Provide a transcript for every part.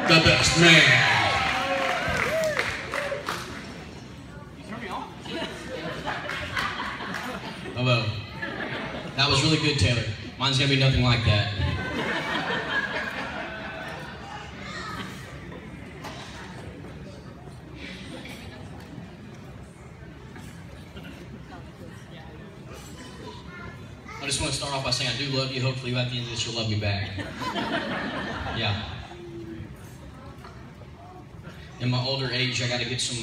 the best man. Hello. That was really good, Taylor. Mine's gonna be nothing like that. I just want to start off by saying I do love you. Hopefully at the end of this you'll love me back. Yeah. In my older age, I got to get some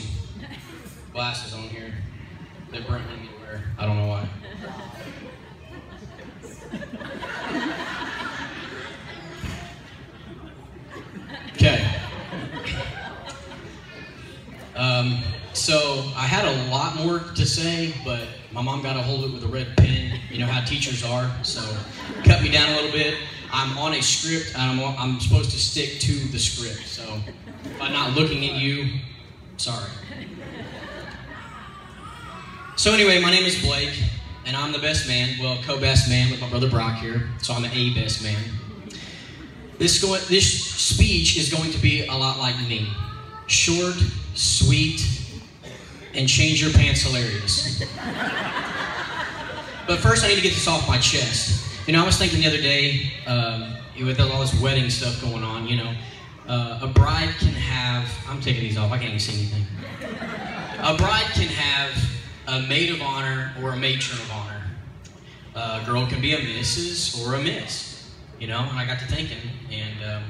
glasses on here that Brent wanted me to wear. I don't know why. Okay. So I had a lot more to say, but my mom got a hold of it with a red pen. You know how teachers are, so cut me down a little bit. I'm on a script, and I'm supposed to stick to the script. So if I'm not looking at you, sorry. So anyway, my name is Blake, and I'm the best man. Well, co-best man with my brother Brock here, so I'm a best man. This speech is going to be a lot like me. Short, sweet, and change your pants hilarious. But first I need to get this off my chest. You know, I was thinking the other day, with all this wedding stuff going on, you know, a bride can have, I'm taking these off, I can't even see anything. A bride can have a maid of honor or a matron of honor. A girl can be a Mrs. or a Miss, you know, and I got to thinking, and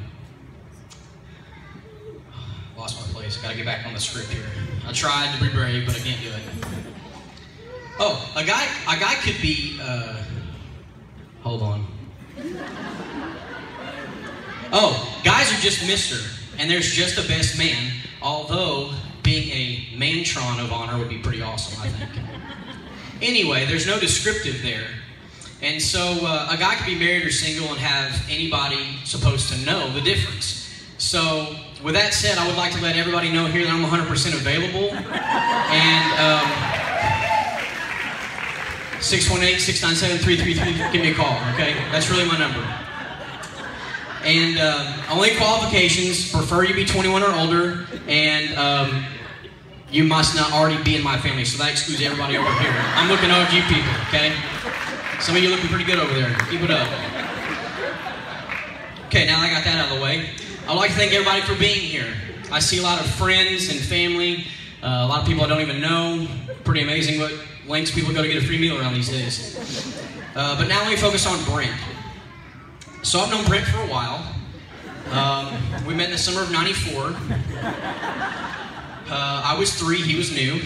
lost my place. Got to get back on the script here. I tried to be brave, but I can't do it. Oh, a guy could be. Hold on. Oh, guys are just Mr. and there's just a best man. Although being a mantron of honor would be pretty awesome, I think. Anyway, there's no descriptive there, and so a guy could be married or single and have anybody supposed to know the difference. So, with that said, I would like to let everybody know here that I'm 100% available. And 618-697-3333, give me a call, okay? That's really my number. And only qualifications, prefer you be 21 or older, and you must not already be in my family, so that excludes everybody over here. I'm looking over at you people, okay? Some of you looking pretty good over there. Keep it up. Okay, now I got that out of the way. I'd like to thank everybody for being here. I see a lot of friends and family, a lot of people I don't even know. Pretty amazing what lengths people go to get a free meal around these days. But now let me focus on Brent. So I've known Brent for a while. We met in the summer of '94. I was 3, he was new.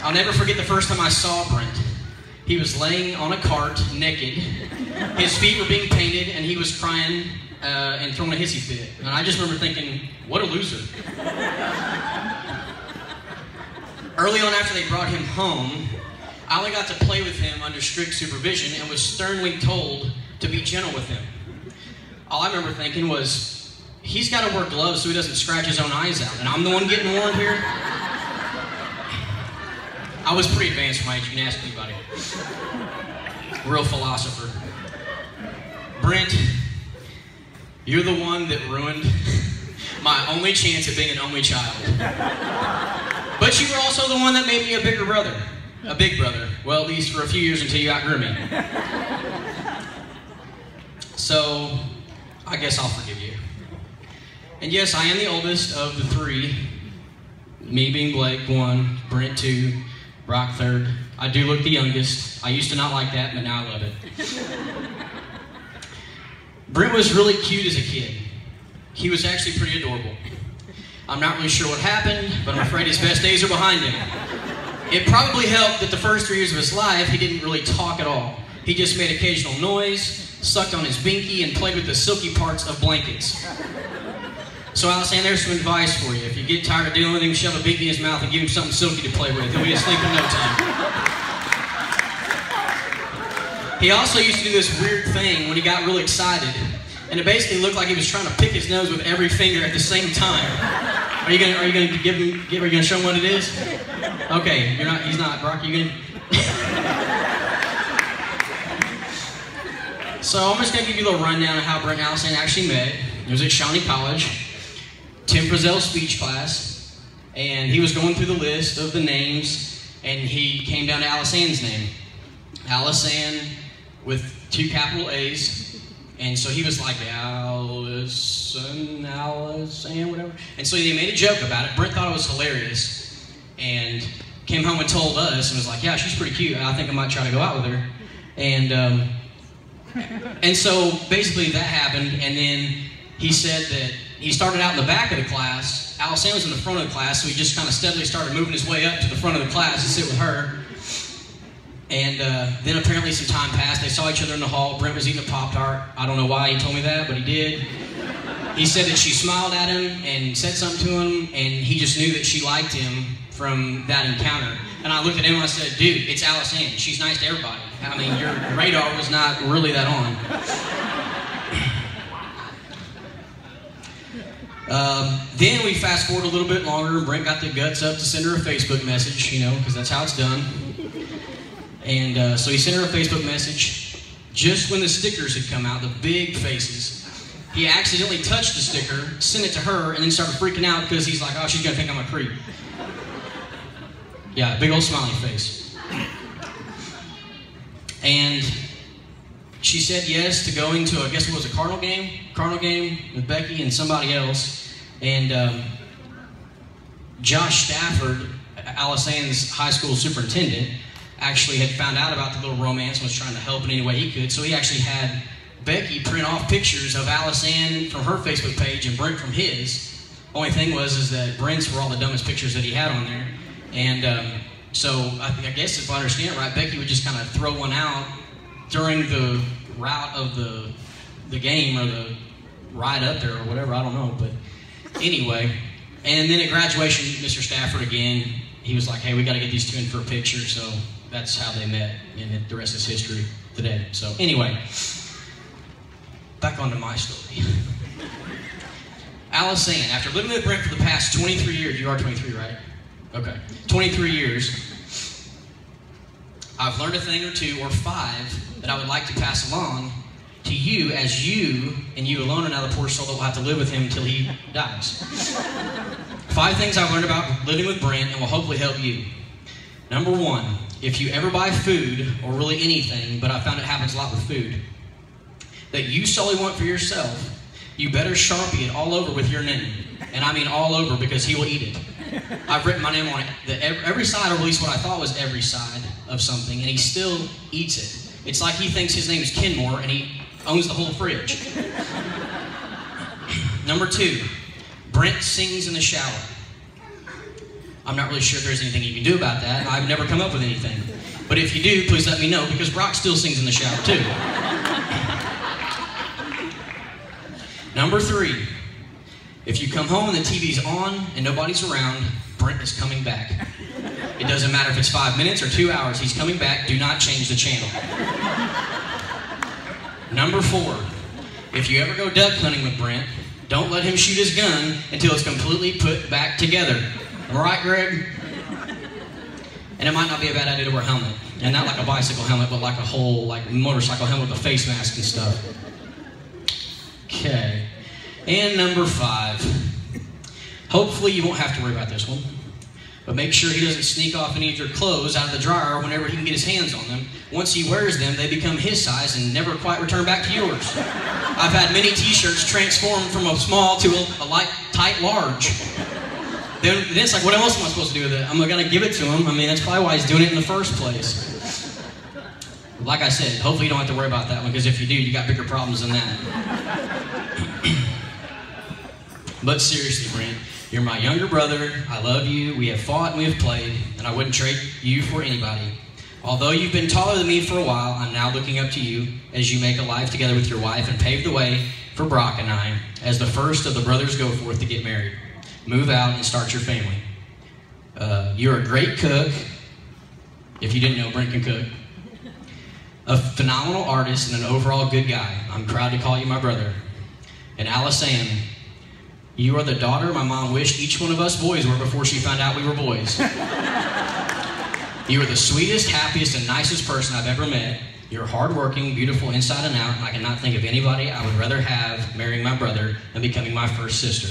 I'll never forget the first time I saw Brent. He was laying on a cart, naked. His feet were being painted, and he was crying and throwing a hissy fit. And I just remember thinking, what a loser. Early on after they brought him home, I only got to play with him under strict supervision and was sternly told to be gentle with him. All I remember thinking was, he's got to wear gloves so he doesn't scratch his own eyes out. And I'm the one getting warned here? I was pretty advanced for my age, you can ask anybody. Real philosopher. Brent, you're the one that ruined my only chance at being an only child. But you were also the one that made me a bigger brother. A big brother. Well, at least for a few years until you outgrew me. So, I guess I'll forgive you. And yes, I am the oldest of the 3. Me being Blake, 1, Brent, 2, Brock, 3rd. I do look the youngest. I used to not like that, but now I love it. Brent was really cute as a kid. He was actually pretty adorable. I'm not really sure what happened, but I'm afraid his best days are behind him. It probably helped that the first 3 years of his life, he didn't really talk at all. He just made occasional noise, sucked on his binky, and played with the silky parts of blankets. So Alice, there's some advice for you. If you get tired of dealing with him, shove a binky in his mouth and give him something silky to play with. He'll be asleep in no time. He also used to do this weird thing when he got really excited, and it basically looked like he was trying to pick his nose with every finger at the same time. Are you gonna show him what it is? Okay, he's not, Brock, you gonna? So I'm just gonna give you a little rundown of how Brent and Allison actually met. It was at Shawnee College, Tim Frizzell's speech class, and he was going through the list of the names, and he came down to Alice Ann's name. Alice Ann with 2 capital A's, and so he was like, Alice Ann, whatever. And so they made a joke about it. Brent thought it was hilarious, and came home and told us, and was like, yeah, she's pretty cute. I think I might try to go out with her. And so basically that happened, and then he said that he started out in the back of the class. Alice Ann was in the front of the class, so he just kind of steadily started moving his way up to the front of the class to sit with her. And then apparently some time passed. They saw each other in the hall. Brent was eating a Pop-Tart. I don't know why he told me that, but he did. He said that she smiled at him and said something to him, and he just knew that she liked him from that encounter. And I looked at him and I said, dude, it's Alice Ann. She's nice to everybody. I mean, your radar was not really that on. Then we fast forward a little bit longer, and Brent got the guts up to send her a Facebook message, you know, because that's how it's done. And so he sent her a Facebook message just when the stickers had come out, the big faces. He accidentally touched the sticker, sent it to her, and then started freaking out because he's like, oh, she's going to think I'm a creep. Yeah, big old smiley face. And she said yes to going to, I guess it was a Cardinal game with Becky and somebody else. And Josh Stafford, Alice Ann's high school superintendent, actually had found out about the little romance and was trying to help in any way he could. So he actually had Becky print off pictures of Alice Ann from her Facebook page and Brent from his. Only thing was that Brent's were all the dumbest pictures that he had on there. And so I guess if I understand it right, Becky would just kind of throw one out during the route of the game or the ride up there or whatever, I don't know. But anyway, and then at graduation, Mr. Stafford again, he was like, hey, we got to get these 2 in for a picture. So that's how they met, and the rest is history today. So anyway, back onto my story. Alice Ann, after living with Brent for the past 23 years, you are 23, right? Okay, 23 years, I've learned a thing or 2 or 5 that I would like to pass along to you, as you and you alone are now the poor soul that will have to live with him until he dies. 5 things I've learned about living with Brent and will hopefully help you. Number 1, if you ever buy food, or really anything, but I found it happens a lot with food, that you solely want for yourself, you better Sharpie it all over with your name. And I mean all over, because he will eat it. I've written my name on it, every side, or at least what I thought was every side of something, and he still eats it. It's like he thinks his name is Kenmore, and he owns the whole fridge. Number 2, Brent sings in the shower. I'm not really sure if there's anything you can do about that. I've never come up with anything. But if you do, please let me know, because Brock still sings in the shower too. Number 3, if you come home and the TV's on and nobody's around, Brent is coming back. It doesn't matter if it's 5 minutes or 2 hours, he's coming back. Do not change the channel. Number 4, if you ever go duck hunting with Brent, don't let him shoot his gun until it's completely put back together. Am I right, Greg? And it might not be a bad idea to wear a helmet. And not like a bicycle helmet, but like a whole motorcycle helmet with a face mask and stuff. Okay. And number 5. Hopefully you won't have to worry about this one. But make sure he doesn't sneak off any of your clothes out of the dryer whenever he can get his hands on them. Once he wears them, they become his size and never quite return back to yours. I've had many t-shirts transform from a small to a light, tight, large. Then it's like, what else am I supposed to do with it? I'm going to give it to him. I mean, that's probably why he's doing it in the first place. Like I said, hopefully you don't have to worry about that one, because if you do, you got bigger problems than that. But seriously, Brent, you're my younger brother. I love you. We have fought and we have played, and I wouldn't trade you for anybody. Although you've been taller than me for a while, I'm now looking up to you as you make a life together with your wife and pave the way for Brock and I as the first of the brothers go forth to get married, move out, and start your family. You're a great cook. If you didn't know, Brent can cook. A phenomenal artist and an overall good guy. I'm proud to call you my brother. And Alice Ann, you are the daughter my mom wished each one of us boys were before she found out we were boys. You are the sweetest, happiest, and nicest person I've ever met. You're hardworking, beautiful inside and out, and I cannot think of anybody I would rather have marrying my brother than becoming my first sister.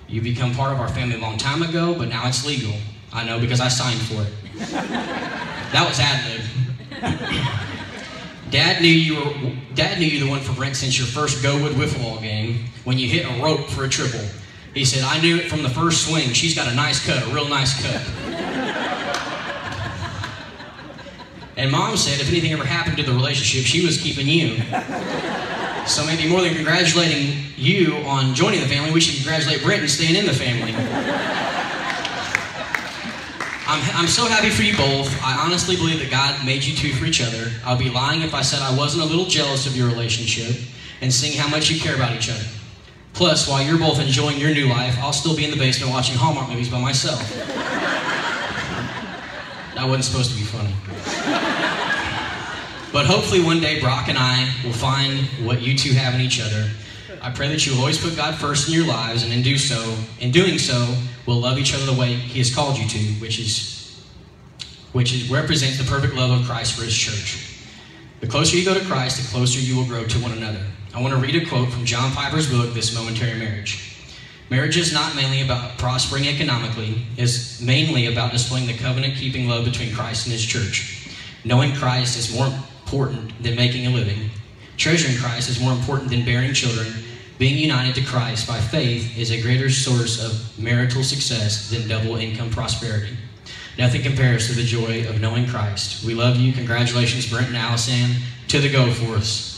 You become part of our family a long time ago, but now it's legal. I know because I signed for it. That was ad-lib. Dad knew you the one for Brent since your first Go-Wood wiffle ball game when you hit a rope for a triple. He said, I knew it from the first swing. She's got a nice cut, a real nice cut. And Mom said if anything ever happened to the relationship, she was keeping you. So maybe more than congratulating you on joining the family, we should congratulate Brent and staying in the family. I'm so happy for you both. I honestly believe that God made you two for each other. I'll be lying if I said I wasn't a little jealous of your relationship and seeing how much you care about each other. Plus, while you're both enjoying your new life, I'll still be in the basement watching Hallmark movies by myself. That wasn't supposed to be funny. But hopefully one day Brock and I will find what you two have in each other. I pray that you will always put God first in your lives, and in doing so, will love each other the way He has called you to, which represents the perfect love of Christ for His church. The closer you go to Christ, the closer you will grow to one another. I want to read a quote from John Piper's book, This Momentary Marriage. Marriage is not mainly about prospering economically. It's mainly about displaying the covenant-keeping love between Christ and His church. Knowing Christ is more important than making a living. Treasuring Christ is more important than bearing children. Being united to Christ by faith is a greater source of marital success than double income prosperity. Nothing compares to the joy of knowing Christ. We love you. Congratulations, Brent and Allison. To the Go Force.